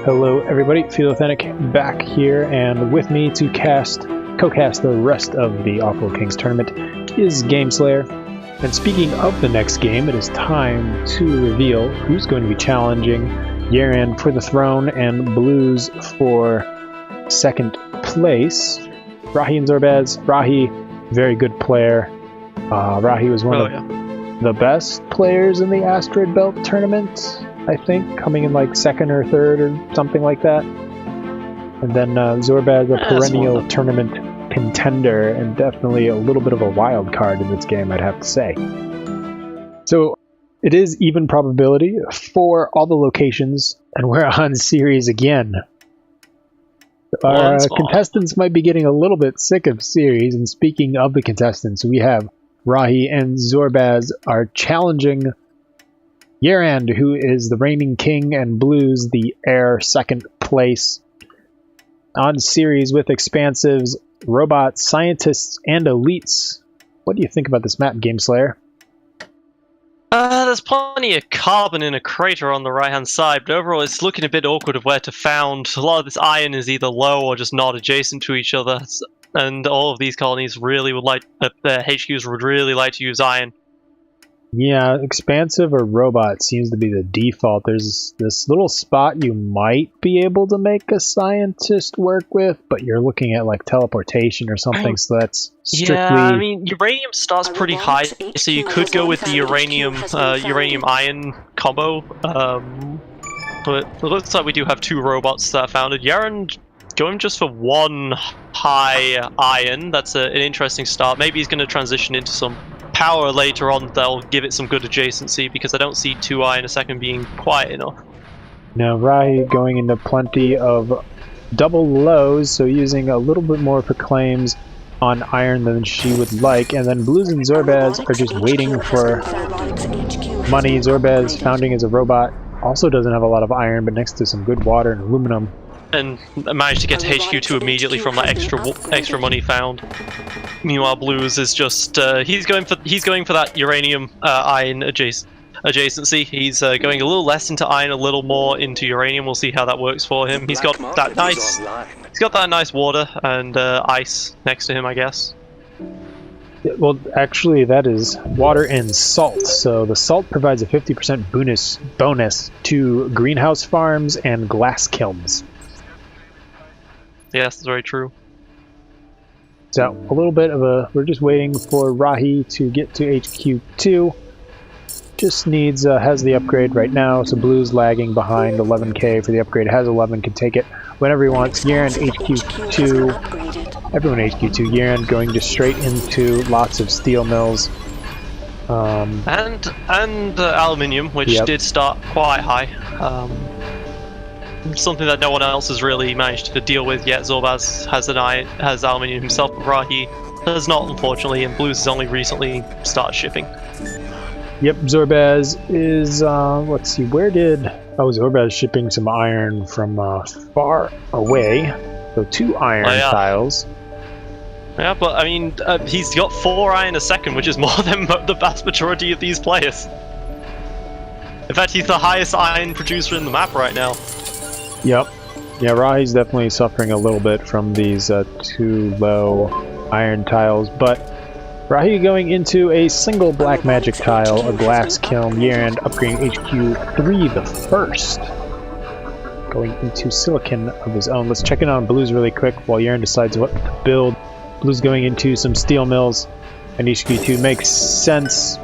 Hello everybody, Authentic back here, and with me to co-cast the rest of the Offworld Kings tournament is Gameslayer. And speaking of the next game, it is time to reveal who's going to be challenging Yeren for the throne and Blues for second place. Rahi and Zorbaz. Rahi, very good player. Rahi was one of the best players in the Asteroid Belt tournament, I think, coming in like second or third or something like that. And then Zorbaz, a perennial tournament contender and definitely a little bit of a wild card in this game, I'd have to say. So it is even probability for all the locations, and we're on Ceres again. Our contestants might be getting a little bit sick of Ceres, and speaking of the contestants, we have Rahi and Zorbaz are challenging Yeren, who is the reigning king, and Blues, the heir, second place. On Ceres with expansives, robots, scientists, and elites. What do you think about this map, Gameslayer? There's plenty of carbon in a crater on the right-hand side, but overall it's looking a bit awkward of where to found. A lot of this iron is either low or just not adjacent to each other, and all of these colonies really would like, their HQs would really like to use iron. Yeah, expansive or robot seems to be the default. There's this little spot you might be able to make a scientist work with, but you're looking at like teleportation or something, so that's strictly... Yeah, I mean, uranium starts pretty high, so you could go with the uranium-iron combo, but it looks like we do have two robots that are founded. Yeren going just for one high iron. That's an interesting start. Maybe he's going to transition into some power later on that'll give it some good adjacency, because I don't see 2 iron a second being quite enough. Now Rahi going into plenty of double lows, so using a little bit more proclaims on iron than she would like, and then Blues and Zorbaz are just waiting for money. Zorbaz, founding as a robot, also doesn't have a lot of iron, but next to some good water and aluminum. And managed to get to HQ2 immediately from that extra money found. Meanwhile, Blues is just he's going for that uranium iron adjacency. He's going a little less into iron, a little more into uranium. We'll see how that works for him. He's got that nice water and ice next to him, I guess. Well, actually, that is water and salt. So the salt provides a 50% bonus to greenhouse farms and glass kilns. Yes, that's very true. So a little bit of a... We're just waiting for Rahi to get to HQ2. Just needs... has the upgrade right now, so Blue's lagging behind 11k for the upgrade. Has 11, can take it whenever he wants. Yeren HQ2. Everyone HQ2. Yeren going just straight into lots of steel mills. And aluminium, which did start quite high. Something that no one else has really managed to deal with yet. Zorbaz has aluminium himself, but Rahi has not, unfortunately, and Blues has only recently started shipping. Yep, Zorbaz is, let's see, where did... Oh, Zorbaz shipping some iron from far away. So 2 iron tiles. Yeah, but I mean, he's got 4 iron a second, which is more than the vast majority of these players. In fact, he's the highest iron producer in the map right now. Yep. Yeah, Rahi's definitely suffering a little bit from these 2 low iron tiles, but Rahi going into a single black magic tile, a glass kiln, Yeren upgrading HQ3 the first. Going into silicon of his own. Let's check in on Blues really quick while Yeren decides what to build. Blues going into some steel mills, and HQ2 makes sense,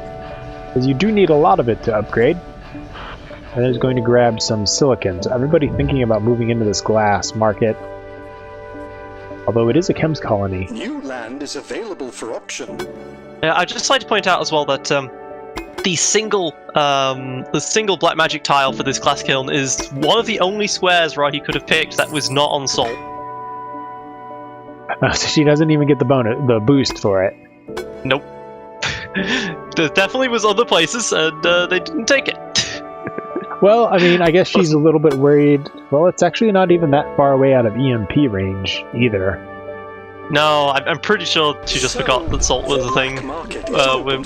because you do need a lot of it to upgrade. And is going to grab some silicon. So everybody thinking about moving into this glass market. Although it is a chems colony. New land is available for auction. Yeah, I'd just like to point out as well that the single black magic tile for this glass kiln is one of the only squares Rahi could have picked that was not on salt. So she doesn't even get the boost for it. Nope. There definitely was other places, and they didn't take it. Well, I mean, I guess she's a little bit worried. Well, it's actually not even that far away out of EMP range, either. No, I'm pretty sure she just forgot that salt was a thing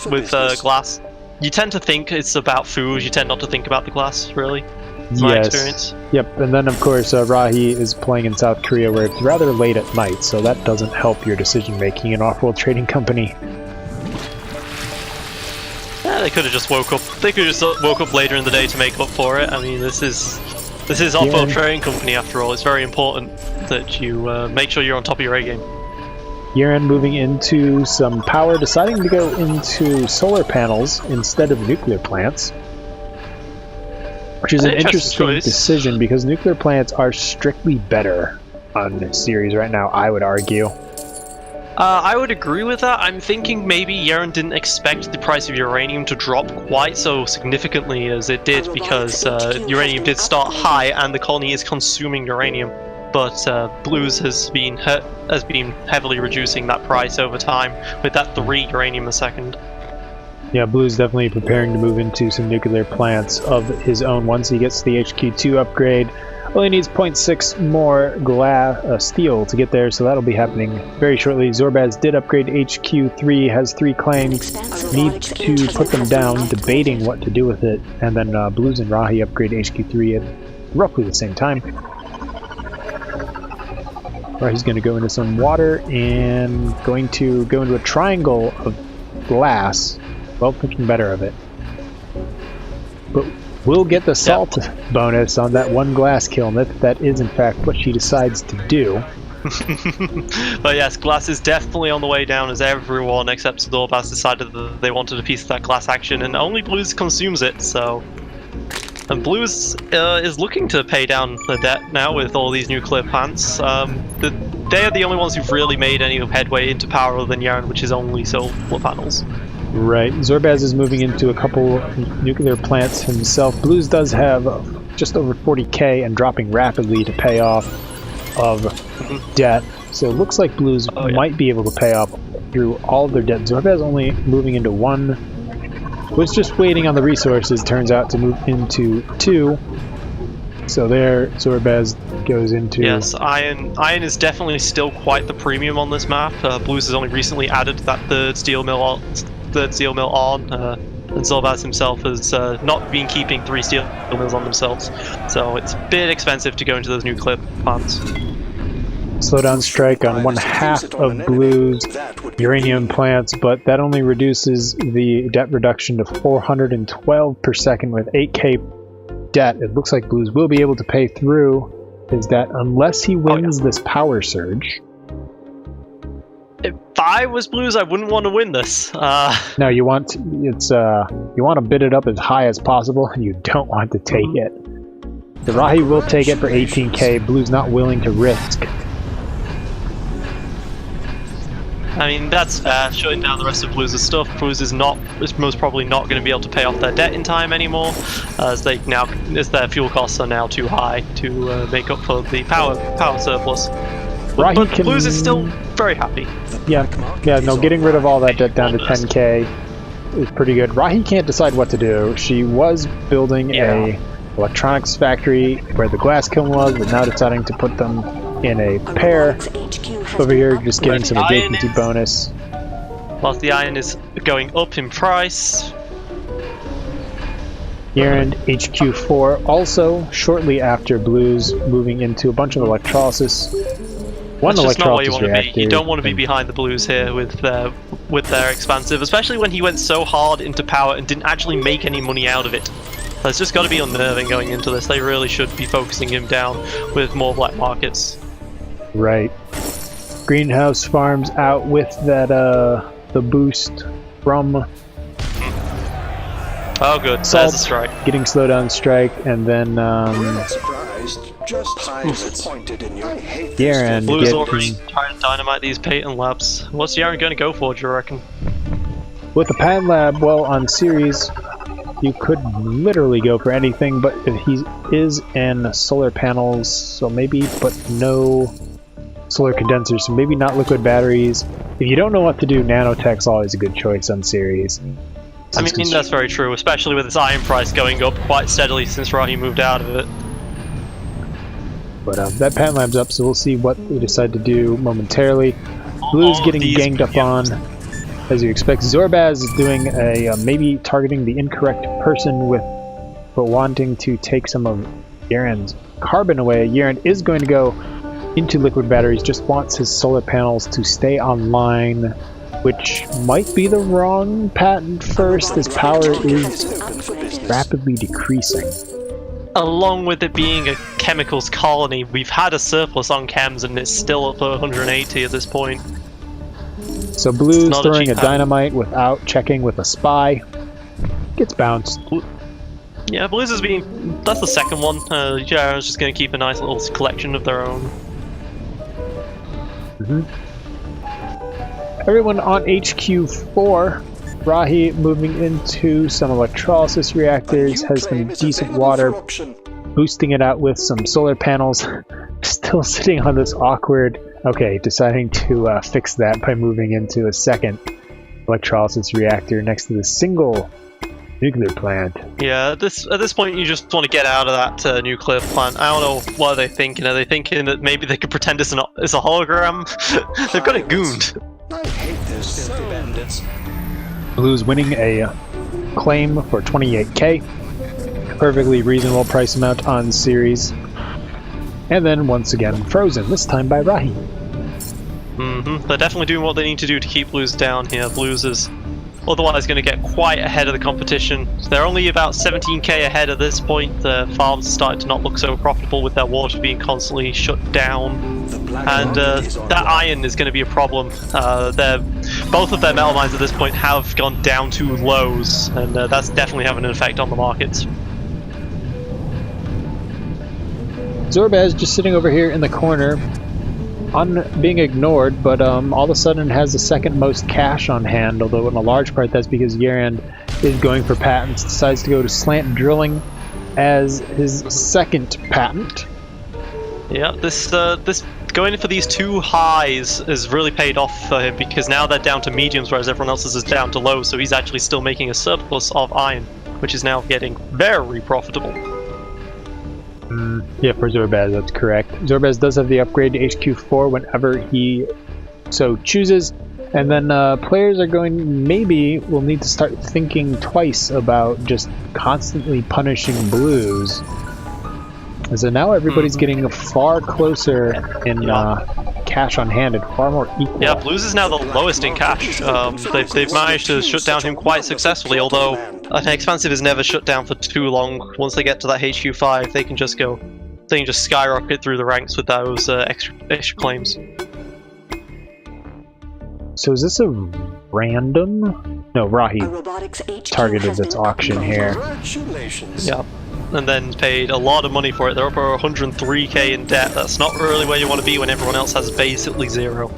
with glass. You tend to think it's about food, you tend not to think about the glass, really. That's my experience. Yep, and then of course Rahi is playing in South Korea where it's rather late at night, so that doesn't help your decision making in Offworld Trading Company. Yeah, they could have just woke up. They could have just woke up later in the day to make up for it. I mean, this is Offworld Trading Company after all. It's very important that you make sure you're on top of your A game. Yeren moving into some power, deciding to go into solar panels instead of nuclear plants. Which is an interesting decision because nuclear plants are strictly better on Ceres right now, I would argue. I would agree with that. I'm thinking maybe Yeren didn't expect the price of uranium to drop quite so significantly as it did because uranium did start high and the colony is consuming uranium. But Blues has been heavily reducing that price over time with that 3 uranium a second. Yeah, Blue's definitely preparing to move into some nuclear plants of his own once he gets the HQ2 upgrade. Only needs 0.6 more steel to get there, so that'll be happening very shortly. Zorbaz did upgrade HQ3, has 3 claims, need to put them down, debating what to do with it, and then Blues and Rahi upgrade HQ3 at roughly the same time. Rahi's going to go into some water and going to go into a triangle of glass. Well, thinking better of it. But we'll get the salt bonus on that 1 glass kiln if that is in fact what she decides to do. But yes, glass is definitely on the way down as everyone except Zorbaz decided that they wanted a piece of that glass action and only Blues consumes it, so... And Blues is looking to pay down the debt now with all these nuclear plants. They are the only ones who've really made any headway into power other than Yeren, which is only solar panels. Right. Zorbaz is moving into a couple nuclear plants himself. Blues does have just over 40k and dropping rapidly to pay off of debt. So it looks like Blues might be able to pay off through all of their debt. Zorbaz only moving into 1. Was just waiting on the resources, turns out to move into 2. So there, Zorbaz goes into... Yes, iron is definitely still quite the premium on this map. Blues has only recently added that third steel mill on, and Zorbaz himself has not been keeping 3 steel mills on themselves. So it's a bit expensive to go into those nuclear plants. Slowdown strike on 1/2 of Blues uranium plants, but that only reduces the debt reduction to 412 per second with 8k debt. It looks like Blues will be able to pay through his debt unless he wins this power surge. If I was Blues, I wouldn't want to win this. No, you want to bid it up as high as possible, and you don't want to take it. The Rahi will take it for 18k. Blues not willing to risk. I mean, that's fair, shutting down the rest of Blues' stuff. Blues is most probably not going to be able to pay off their debt in time anymore, as their fuel costs are now too high to make up for the power surplus. But Blues is still very happy. Yeah, no, getting rid of all that debt down to 10k is pretty good. Rahi can't decide what to do. She was building a electronics factory where the glass kiln was, but now deciding to put them in a pair. Over here, just getting some adjacency bonus. Whilst the iron is going up in price. Yeren HQ4 also shortly after Blues moving into a bunch of electrolysis. That's just not where you want to be. You don't want to be behind the Blues here with their expansive, especially when he went so hard into power and didn't actually make any money out of it. It's just got to be unnerving going into this. They really should be focusing him down with more black markets. Right. Greenhouse farms out with that the boost from good. Salt, there's a strike. Getting slowdown strike, and then Yeren Blues already trying to dynamite these patent labs. What's Yeren going to go for, do you reckon? With the patent lab, well, on Ceres, you could literally go for anything, but he is in solar panels, so maybe, but no solar condensers, so maybe not liquid batteries. If you don't know what to do, nanotech's always a good choice on Ceres. I mean, that's very true, especially with its iron price going up quite steadily since Rahi moved out of it. But that patent lab's up, so we'll see what we decide to do momentarily. Blue's getting ganged up on, as you expect. Zorbaz is doing a maybe targeting the incorrect person with but wanting to take some of Yaren's carbon away. Yaren is going to go into liquid batteries, just wants his solar panels to stay online, which might be the wrong patent first, as power is rapidly decreasing. Along with it being a chemicals colony, we've had a surplus on chems and it's still up to 180 at this point. So Blue's throwing a dynamite without checking with a spy. Gets bounced. Yeah, Blue's is being... that's the second one. Jared's just going to keep a nice little collection of their own. Everyone on HQ4. Rahi moving into some electrolysis reactors, has some decent water, boosting it out with some solar panels. Still sitting on this awkward... okay, deciding to fix that by moving into a second electrolysis reactor next to the single nuclear plant. Yeah, at this point you just want to get out of that nuclear plant. I don't know what they're thinking. Are they thinking that maybe they could pretend it's a hologram? They've got it gooned. I hate this filthy bandits. Blue's winning a claim for 28k. Perfectly reasonable price amount on Ceres. And then once again frozen, this time by Rahi. They're definitely doing what they need to do to keep Blues down here. Blues is otherwise going to get quite ahead of the competition. They're only about 17k ahead at this point. The farms are starting to not look so profitable with their water being constantly shut down. And that iron is going to be a problem. Both of their metal mines at this point have gone down to lows, and that's definitely having an effect on the markets. Zorbaz just sitting over here in the corner, being ignored, but all of a sudden has the second most cash on hand, although in a large part that's because Yaren is going for patents, decides to go to slant drilling as his second patent. Yeah, this going for these two highs has really paid off for him, because now they're down to mediums, whereas everyone else's is down to lows, so he's actually still making a surplus of iron, which is now getting very profitable. Yeah, for Zorbaz, that's correct. Zorbaz does have the upgrade to HQ4 whenever he so chooses, and then players are will need to start thinking twice about just constantly punishing Blues. So now everybody's getting far closer in cash on hand and far more equal. Yeah, Blues is now the lowest in cash. They've managed to shut down him quite successfully, although an expansive is never shut down for too long. Once they get to that HQ5, they can just skyrocket through the ranks with those extra claims. So is this a random? No, Rahi targeted this auction here. Yeah. And then paid a lot of money for it. They're up over 103k in debt. That's not really where you want to be when everyone else has basically zero.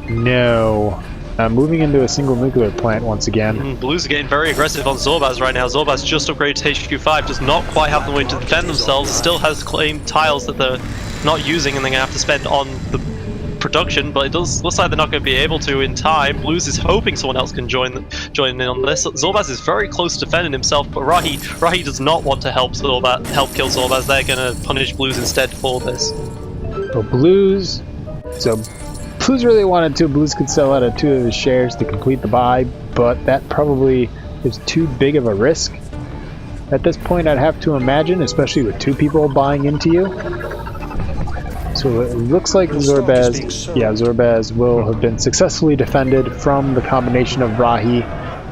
No. Moving into a single nuclear plant once again. Blues are getting very aggressive on Zorbaz right now. Zorbaz just upgraded to HQ5, does not quite have the way to defend themselves, still has claimed tiles that they're not using and they're going to have to spend on the production, but it looks like they're not going to be able to in time. Blues is hoping someone else can join in on this. Zorbaz is very close to defending himself, but Rahi does not want to help kill Zorbaz. They're going to punish Blues instead for this. Blues really wanted to. Blues could sell out of 2 of his shares to complete the buy, but that probably is too big of a risk. At this point, I'd have to imagine, especially with 2 people buying into you. So it looks like Zorbaz will have been successfully defended from the combination of Rahi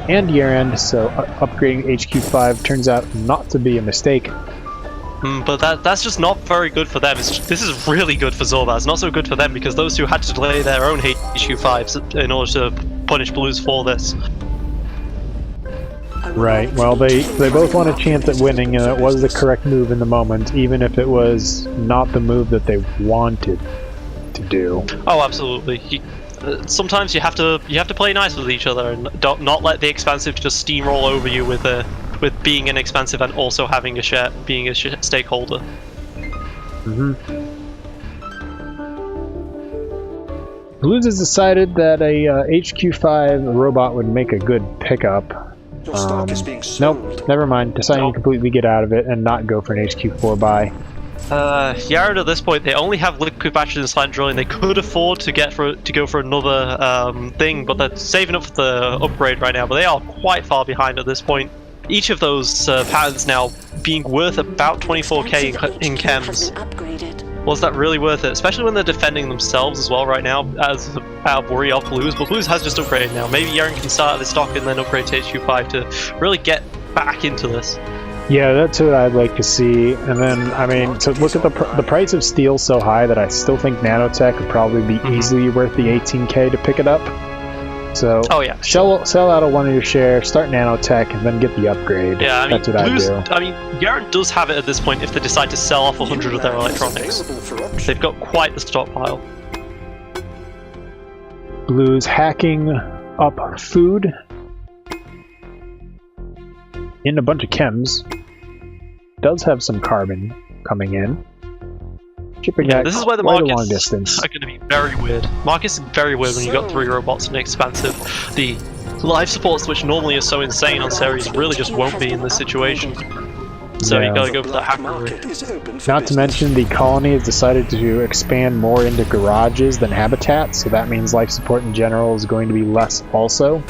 and Yaren, so upgrading HQ5 turns out not to be a mistake. But that's just not very good for them. This is really good for Zorbaz, not so good for them, because those two had to delay their own HQ5s in order to punish Blues for this. Right, well they both want a chance at winning, and it was the correct move in the moment, even if it was not the move that they wanted to do. Oh, absolutely. Sometimes you have to play nice with each other and not let the expansive just steamroll over you with being an expansive and also having being a stakeholder. Blues has decided that a HQ5 robot would make a good pickup. Nope, never mind. Deciding to completely get out of it and not go for an HQ4 buy. Yaren at this point, they only have liquid batteries and slant drilling. They could afford to go for another thing, but they're saving up for the upgrade right now. But they are quite far behind at this point. each of those patterns now being worth about 24k in chems. Was that really worth it? Especially when they're defending themselves as well right now, as out of worry of Blues. But Blues has just upgraded now. Maybe Yaren can start at the stock and then upgrade to HQ5 to really get back into this. Yeah, that's what I'd like to see. And then, I mean, to look at the price of steel so high that I still think nanotech would probably be easily worth the 18k to pick it up. So, oh yeah, sell out of one of your shares, start nanotech, and then get the upgrade. Yeah, I mean, that's what Blues, I do. I mean, Yaren does have it at this point if they decide to sell off 100 of their electronics. They've got quite the stockpile. Blues hacking up food in a bunch of chems. Does have some carbon coming in. Shipping that this is where the quite a markets long distance. are going to be very weird. Markets are very weird when you've got 3 robots and expansive. The life supports, which normally are so insane on Ceres, really just won't be in this situation. So you gotta go for the hacker route. Not to mention, the colony has decided to expand more into garages than habitats, so that means life support in general is going to be less also.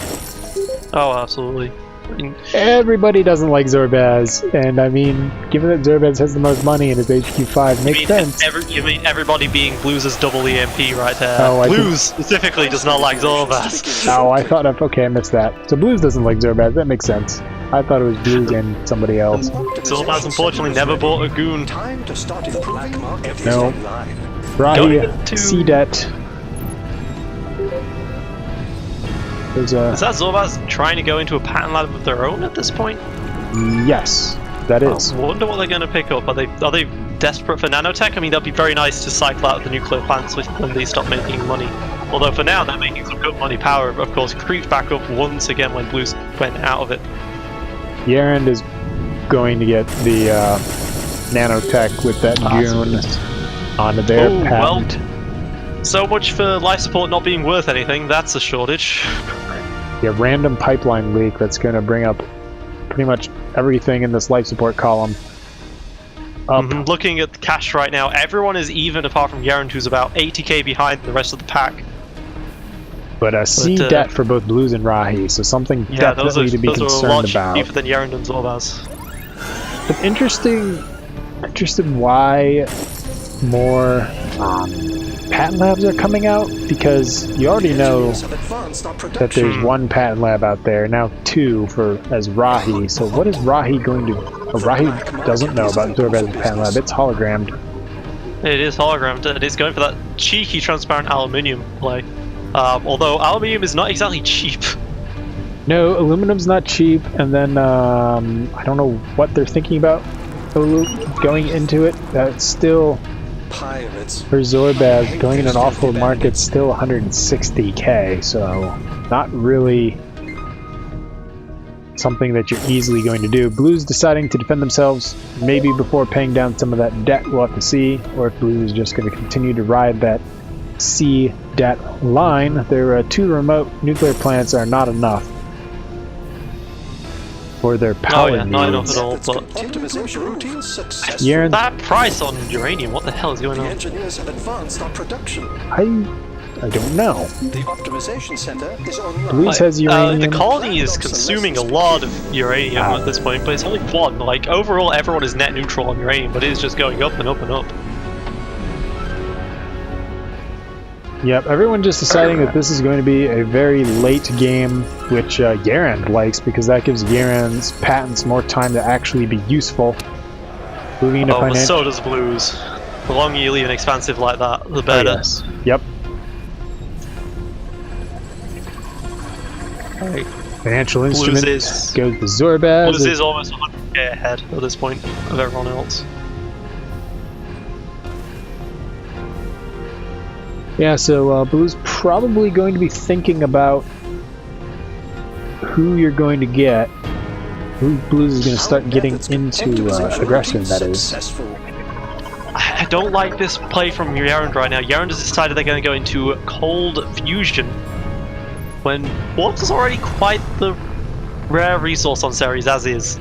Oh, absolutely. I mean, everybody doesn't like Zorbaz, and I mean, given that Zorbaz has the most money in his HQ5, makes sense. You mean everybody being Blues' double EMP right there? Oh, Blues specifically does not like Zorbaz. Oh, I thought, okay, I missed that. So Blues doesn't like Zorbaz, that makes sense. I thought it was Blues and somebody else. Zorbaz unfortunately never bought a goon. No. Rahi, C-Det. Is that Zorbaz trying to go into a pattern lab of their own at this point? Yes, that is. I wonder what they're going to pick up. Are they desperate for nanotech? I mean, that'd be very nice to cycle out the nuclear plants when they stop making money. Although for now they're making some good money. Power, of course, creeped back up once again when Blues went out of it. Yaren is going to get the nanotech with that goon onto their patent. Well, so much for life support not being worth anything. That's a shortage. Yeah, random pipeline leak that's going to bring up pretty much everything in this life support column. Looking at the cash right now, everyone is even apart from Yaren, who's about 80k behind the rest of the pack. But a C-Det for both Blues and Rahi, so something definitely to be concerned about. Cheaper than Yaren and Zorbaz. But interested why more patent labs are coming out, because you already know that there's one patent lab out there, now 2 as Rahi, so what is Rahi going to... Rahi doesn't know about Zorbaz's patent lab, it's hologrammed. It is hologrammed, and it's going for that cheeky transparent aluminium play. Although aluminium is not exactly cheap. No, aluminum's not cheap, and then I don't know what they're thinking about going into it. That's still... Pirates. For Zorbaz, going in an Offworld market, still 160k, so not really something that you're easily going to do. Blues deciding to defend themselves, maybe before paying down some of that debt, we'll have to see, or if Blues is just going to continue to ride that C-Det line. Their 2 remote nuclear plants are not enough for their power needs. Not enough at all, but that price on uranium, what the hell is going on? I don't know. The optimization center is online. Blues has uranium. The colony is consuming a lot of uranium at this point, but it's only 1. Like, overall, everyone is net neutral on uranium, but it is just going up and up and up. Yep, everyone just deciding that this is going to be a very late game, which Yaren likes, because that gives Yaren's patents more time to actually be useful. Moving into but so does Blues. The longer you leave an expansive like that, the better. Oh, yes. Yep. Right. Financial instruments goes to Zorbaz. Blues is almost 100k ahead at this point of everyone else. Yeah, so Blue's probably going to be thinking about who you're going to get. Who Blues is going to start getting into aggression, that is. I don't like this play from Yaren right now. Yaren has decided they're going to go into cold fusion, when warp is already quite the rare resource on Ceres as is.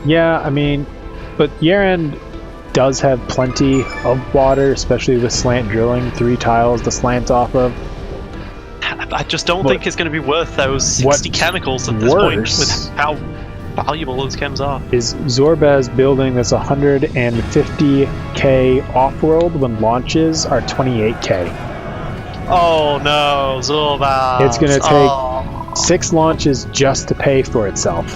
Yeah, I mean, but Yaren does have plenty of water, especially with slant drilling, 3 tiles to slant off of. I just don't think it's going to be worth those 60 chemicals at this point with how valuable those chems are. Is Zorbaz building this 150k Offworld when launches are 28k? Oh no, Zorbaz! It's going to take 6 launches just to pay for itself.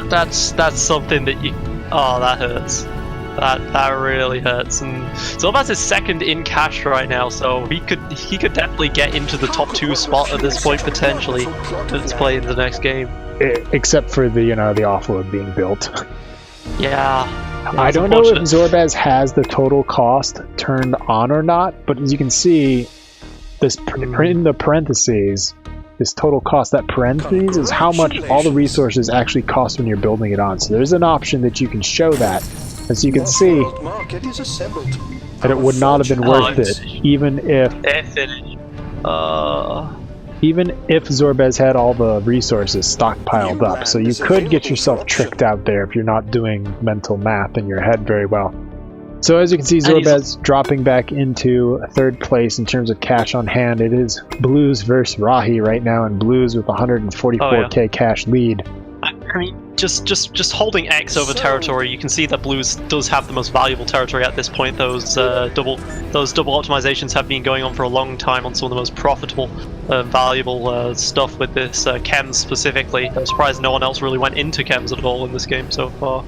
That's something that you. Oh, that hurts. That really hurts. And Zorbaz is second in cash right now, so he could definitely get into the top 2 spot at this point potentially. Let's play in the next game. Except for the the offload being built. Yeah. I don't know if Zorbaz has the total cost turned on or not, but as you can see, this in the parentheses, this total cost, that parentheses is how much all the resources actually cost when you're building it on. So there's an option that you can show that. As you can see, that it would not have been worth it, even if Zorbaz had all the resources stockpiled up. So you could get yourself tricked out there if you're not doing mental math in your head very well. So as you can see, Zorbaz dropping back into 3rd place in terms of cash on hand. It is Blues versus Rahi right now, and Blues with 144k cash lead. I mean, just holding X over territory, you can see that Blues does have the most valuable territory at this point. Those double optimizations have been going on for a long time on some of the most profitable, valuable stuff with this chems specifically. I'm surprised no one else really went into chems at all in this game so far.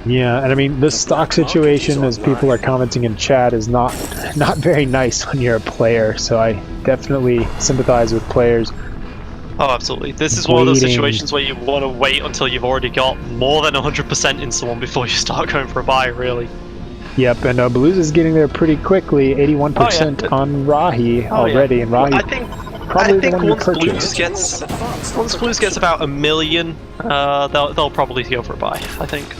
Yeah, and I mean, the stock situation, as people are commenting in chat, is not very nice when you're a player. So I definitely sympathize with players. Oh, absolutely. This is one of those situations where you want to wait until you've already got more than 100% in someone before you start going for a buy, really. Yep, and Blues is getting there pretty quickly, 81% on Rahi already, and Rahi probably the one to purchase. Once Blues gets about 1 million, they'll probably go for a buy, I think.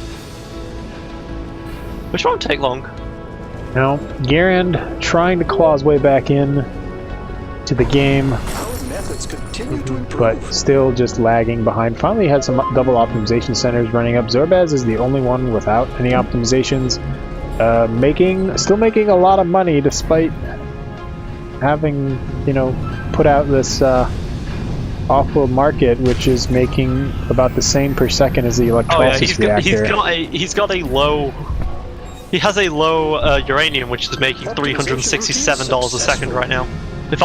Which won't take long. Now, Garand trying to claw his way back in to the game, but still just lagging behind. Finally had some double optimization centers running up. Zorbaz is the only one without any optimizations. Still making a lot of money despite having, put out this Offworld market, which is making about the same per second as the electrolysis reactor. He has a low uranium, which is making $367 a second right now. If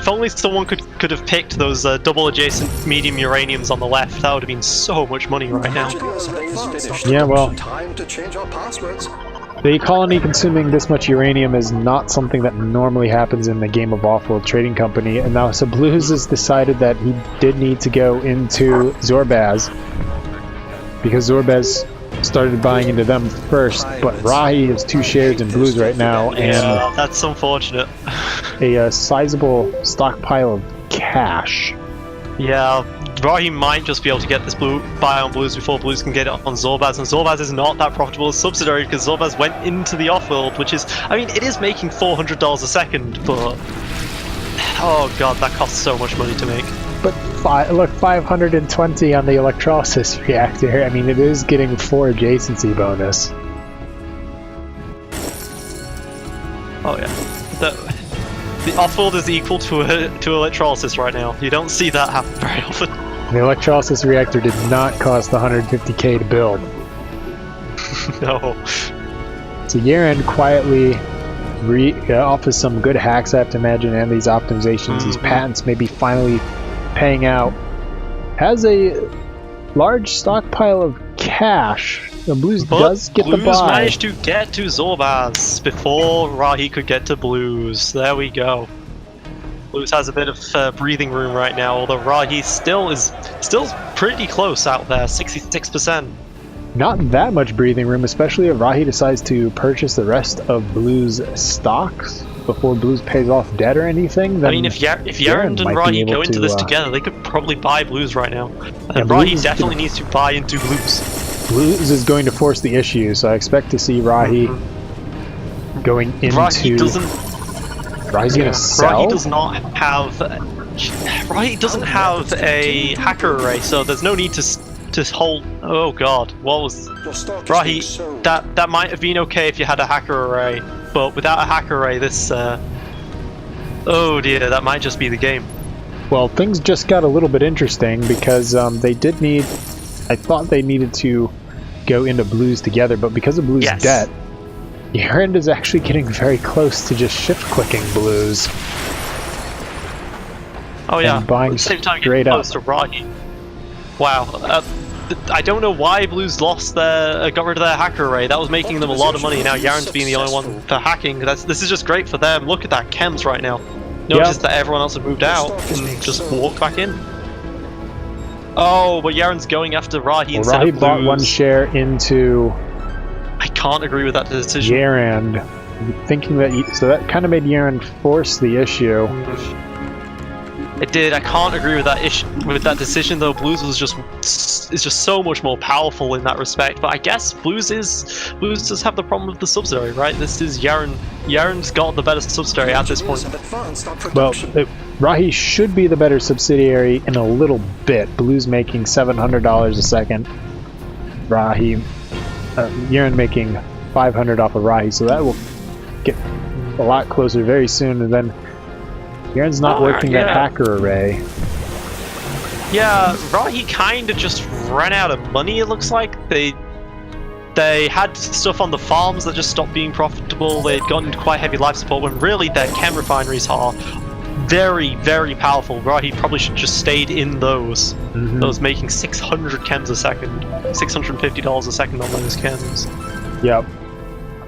only someone could have picked those double adjacent medium uraniums on the left, that would have been so much money right now. Yeah, well, the colony consuming this much uranium is not something that normally happens in the game of Offworld Trading Company, and now so Blues has decided that he did need to go into Zorbaz because Zorbaz started buying into them first, but Rahi has 2 shares in Blues right now, and that's unfortunate. a sizable stockpile of cash. Yeah, Rahi might just be able to get this buy on Blues before Blues can get it on Zorbaz, and Zorbaz is not that profitable as subsidiary because Zorbaz went into the Offworld, which is, I mean, it is making $400 a second, but oh god, that costs so much money to make. But look, 520 on the electrolysis reactor. I mean, it is getting 4 adjacency bonus. Oh yeah, the Offworld is equal to electrolysis right now. You don't see that happen very often. The electrolysis reactor did not cost 150k to build. No. So Yaren quietly offers some good hacks, I have to imagine, and these optimizations, these patents may be finally paying out. Has a large stockpile of cash. The Blues does get the buy. Blues managed to get to Zorbaz before Rahi could get to Blues. There we go. Blues has a bit of breathing room right now, although Rahi still pretty close out there, 66%. Not that much breathing room, especially if Rahi decides to purchase the rest of Blues stocks before Blues pays off debt or anything. Then I mean, if Yaren and Rahi go into this together, they could probably buy Blues right now. And Rahi definitely needs to buy into Blues. Blues is going to force the issue, so I expect to see Rahi going into... Rahi's going to sell? Rahi doesn't have a hacker array, so there's no need to hold... Oh god, what was... Rahi, that might have been okay if you had a hacker array, but without a hacker array, this... Oh dear, that might just be the game. Well, things just got a little bit interesting because they did need... I thought they needed to go into blues together, but because of blues' debt, Yarand is actually getting very close to just shift-clicking blues. Oh yeah, and buying at the same time straight getting up. close to Rahi. Wow, I don't know why blues lost their, got rid of their hacker array. That was making them a lot of money. Now Yarand's being the only one for hacking. This is just great for them. Look at that chems right now. Notice that everyone else had moved out and just walked back in. Oh, but Yaren's going after Rahi instead of blues. Rahi bought one share into... I can't agree with that decision. Yarand, thinking that... So that kind of made Yarand force the issue. It did. I can't agree with that with that decision though. Blues is just so much more powerful in that respect. But I guess Blues does have the problem of the subsidiary, right? This is Yaren. Yaren's got the better subsidiary at this point. Well, Rahi should be the better subsidiary in a little bit. Blues making $700 a second. Rahi, Yaren making $500 off of Rahi, so that will get a lot closer very soon. And then Yaren's not working that hacker array. Yeah, Rahi kind of just ran out of money, it looks like. They had stuff on the farms that just stopped being profitable. They'd gotten into quite heavy life support when really their chem refineries are very, very powerful. Rahi probably should just stayed in those. Those making 600 chems a second. $650 a second on those chems. Yep.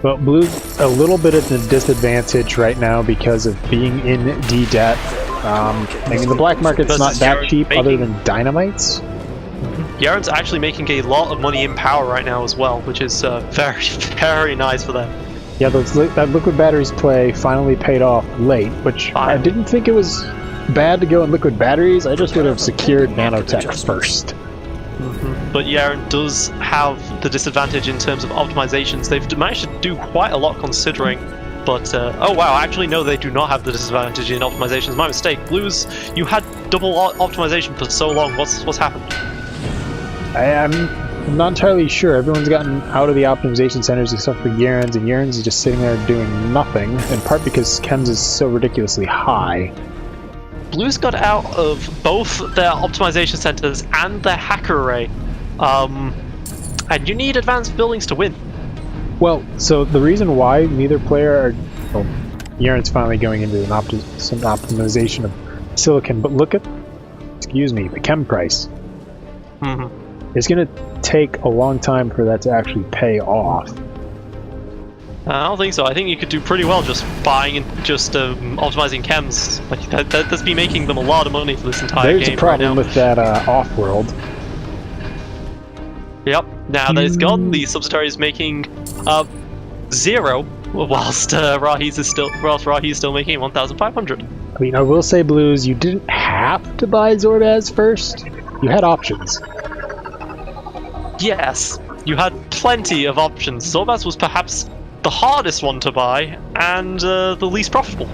Well, Blue's a little bit at a disadvantage right now because of being in D-debt. I mean, the black market's not that cheap other than dynamites. Yaren's actually making a lot of money in power right now as well, which is very, very nice for them. Yeah, that liquid batteries play finally paid off late, which I didn't think it was bad to go in liquid batteries. I just would have secured nanotech first. But Yaren does have the disadvantage in terms of optimizations. They've managed to do quite a lot considering, but oh wow, actually no, they do not have the disadvantage in optimizations. My mistake. Blues, you had double optimization for so long. What's happened? I'm not entirely sure. Everyone's gotten out of the optimization centers except for Yaren's, and Yaren's is just sitting there doing nothing, in part because chems is so ridiculously high. Blues got out of both their optimization centers and their hacker array. And you need advanced buildings to win. Well, so the reason why neither player well, Yaren's finally going into some optimization of silicon, but look at, the chem price. It's going to take a long time for that to actually pay off. I don't think so. I think you could do pretty well just buying and just optimizing chems. Like that's been making them a lot of money for this entire game. There's a problem with that Offworld. Yep. Now that it's gone, the subsidiary is making 0, whilst Rahi's is still making 1,500. I mean, I will say, Blues, you didn't have to buy Zorbaz first. You had options. Yes, you had plenty of options. Zorbaz was perhaps the hardest one to buy and the least profitable.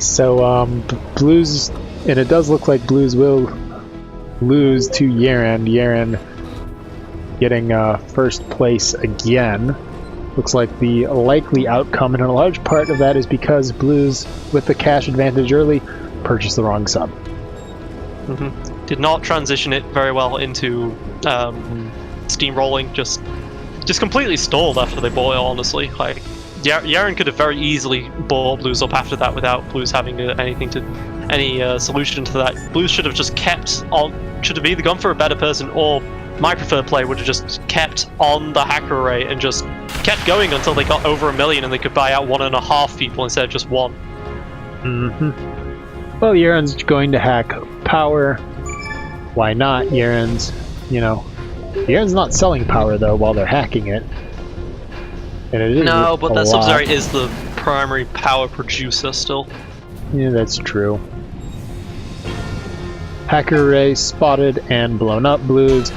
So Blues, and it does look like Blues will lose to Yaren. Yaren getting first place again. Looks like the likely outcome, and a large part of that is because Blues, with the cash advantage early, purchased the wrong sub. Did not transition it very well into steamrolling. Just completely stalled after they bought it, honestly. Like, Yaren could have very easily bought Blues up after that without Blues having any solution to that. Blues should have just kept on, should have either gone for a better person, or my preferred play would have just kept on the hacker array and just kept going until they got over 1 million and they could buy out 1.5 people instead of just 1. Well, Yaren's going to hack power. Why not? Yaren's not selling power though while they're hacking it. And it is no, but that subsidiary is the primary power producer still. Yeah, that's true. Hacker array spotted and blown up. Blues.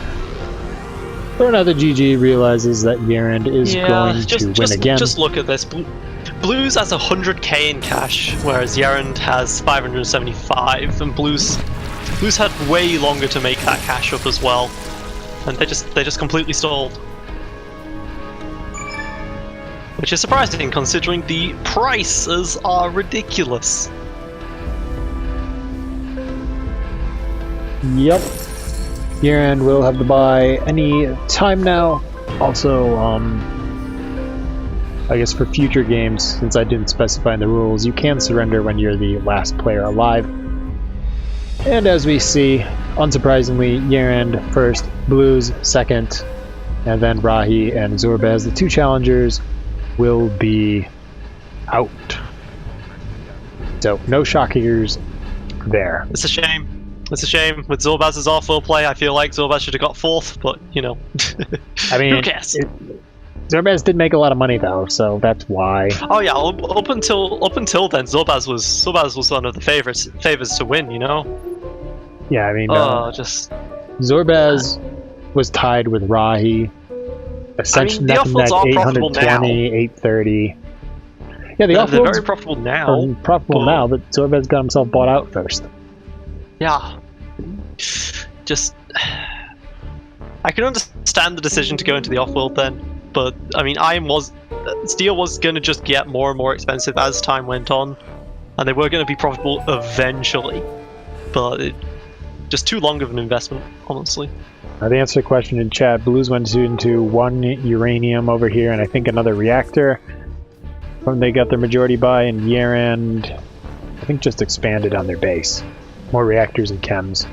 But now the GG realizes that Yaren is going to win again. Just look at this. Blues has 100k in cash, whereas Yaren has 575, and Blues had way longer to make that cash up as well, and they just completely stalled. Which is surprising considering the prices are ridiculous. Yep. Year-end will have to buy any time now. Also, I guess for future games, since I didn't specify in the rules, you can surrender when you're the last player alive. And as we see, unsurprisingly, Year-end first, Blues second, and then Rahi and Zorbaz, the two challengers, will be out. So, no shockers there. It's a shame. It's a shame. With Zorbaz's Offworld play, I feel like Zorbaz should have got fourth, but, you know. I mean, who cares? Zorbaz did make a lot of money though, so that's why. Oh yeah, up until then, Zorbaz was one of the favors to win, you know. Yeah, I mean, just Zorbaz was tied with Rahi. Essentially, I mean, the nothing Offworlds like are profitable 820, 830. Yeah, the they're Offworlds very profitable now. are profitable now, but Zorbaz got himself bought out first. Yeah. Just, I can understand the decision to go into the Offworld then, but I mean, Steel was going to just get more and more expensive as time went on, and they were going to be profitable eventually, but just too long of an investment, honestly. The answer to the question in chat, Blues went into one uranium over here, and I think another reactor. From they got their majority buy, and Year-end, I think, just expanded on their base. More reactors and chems.